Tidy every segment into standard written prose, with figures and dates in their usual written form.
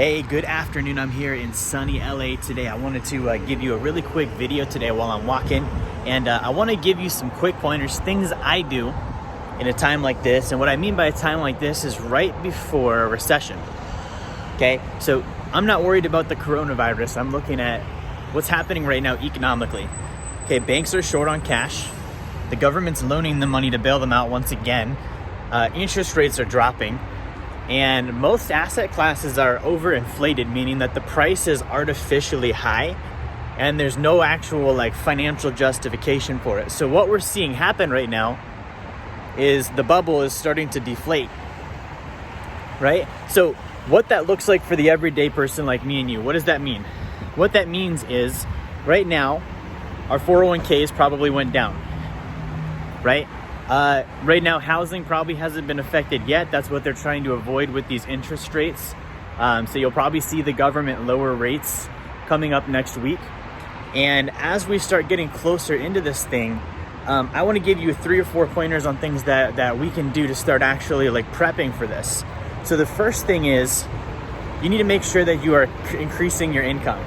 Hey, good afternoon. I'm here in sunny LA today. I wanted to give you a really quick video today while I'm walking, and I want to give you some quick pointers, things I do in a time like this. And what I mean by a time like this is right before a recession. Okay, so I'm not worried about the coronavirus. I'm looking at what's happening right now economically. Okay, banks are short on cash. The government's loaning the money to bail them out once again. Interest rates are dropping. And most asset classes are overinflated, meaning that the price is artificially high and there's no actual financial justification for it. So what we're seeing happen right now is the bubble is starting to deflate, right? So what that looks like for the everyday person like me and you, what does that mean? What that means is right now, our 401ks probably went down, right? Right now, housing probably hasn't been affected yet. That's what they're trying to avoid with these interest rates. So you'll probably see the government lower rates coming up next week. And as we start getting closer into this thing, I want to give you 3 or 4 pointers on things that we can do to start actually prepping for this. So the first thing is you need to make sure that you are increasing your income.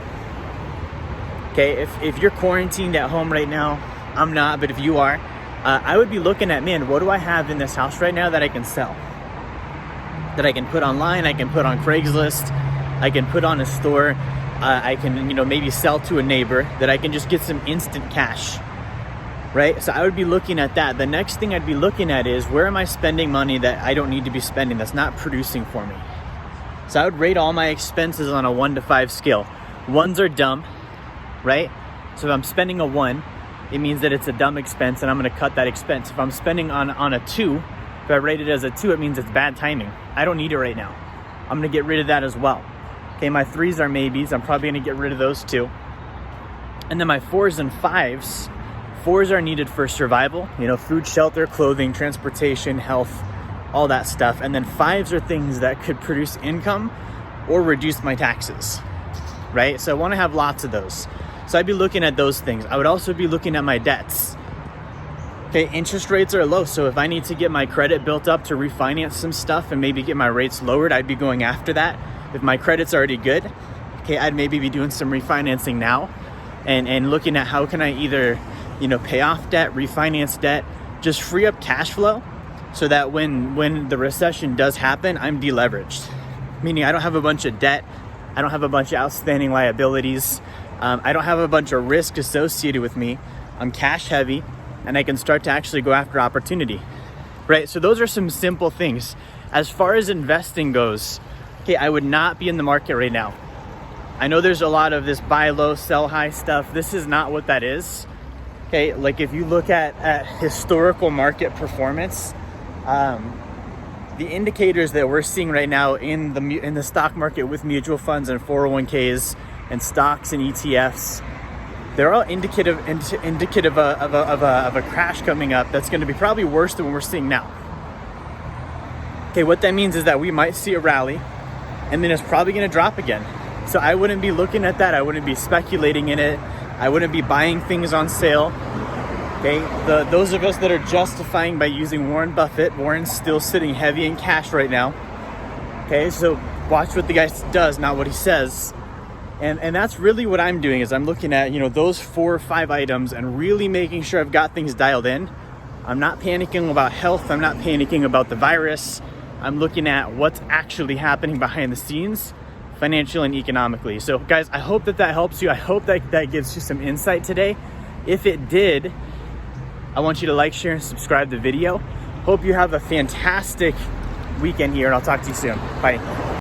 Okay, if you're quarantined at home right now, I'm not, but if you are, I would be looking at, man, what do I have in this house right now that I can sell? That I can put online, I can put on Craigslist, I can put on a store, I can, maybe sell to a neighbor, that I can just get some instant cash, right? So I would be looking at that. The next thing I'd be looking at is, where am I spending money that I don't need to be spending, that's not producing for me? So I would rate all my expenses on a 1 to 5 scale. 1s are dumb, right? So if I'm spending a 1, it means that it's a dumb expense and I'm going to cut that expense. If I'm spending on a 2, if I rate it as a 2, it means it's bad timing. I don't need it right now. I'm going to get rid of that as well. Okay, my 3s are maybes. I'm probably going to get rid of those too. And then my 4s and 5s. 4s are needed for survival, food, shelter, clothing, transportation, health, all that stuff. And then 5s are things that could produce income or reduce my taxes, right? So I want to have lots of those. So I'd be looking at those things. I would also be looking at my debts. Okay, interest rates are low, so if I need to get my credit built up to refinance some stuff and maybe get my rates lowered, I'd be going after that. If my credit's already good, okay, I'd maybe be doing some refinancing now and looking at how can I either, pay off debt, refinance debt, just free up cash flow so that when the recession does happen, I'm deleveraged. Meaning I don't have a bunch of debt, I don't have a bunch of outstanding liabilities, I don't have a bunch of risk associated with me. I'm cash heavy and I can start to actually go after opportunity, right? So those are some simple things. As far as investing goes, okay, I would not be in the market right now. I know there's a lot of this buy low, sell high stuff. This is not what that is. Okay, if you look at historical market performance, the indicators that we're seeing right now in the stock market with mutual funds and 401ks and stocks and ETFs, they're all indicative of a crash coming up that's going to be probably worse than what we're seeing now. Okay, what that means is that we might see a rally and then it's probably going to drop again. So I wouldn't be looking at that. I wouldn't be speculating in it. I wouldn't be buying things on sale. Okay, those of us that are justifying by using Warren Buffett, Warren's still sitting heavy in cash right now. Okay, so watch what the guy does, not what he says. And that's really what I'm doing, is I'm looking at, those 4 or 5 items and really making sure I've got things dialed in. I'm not panicking about health. I'm not panicking about the virus. I'm looking at what's actually happening behind the scenes, financially and economically. So guys, I hope that helps you. I hope that gives you some insight today. If it did, I want you to like, share, and subscribe to the video. Hope you have a fantastic weekend here, and I'll talk to you soon. Bye.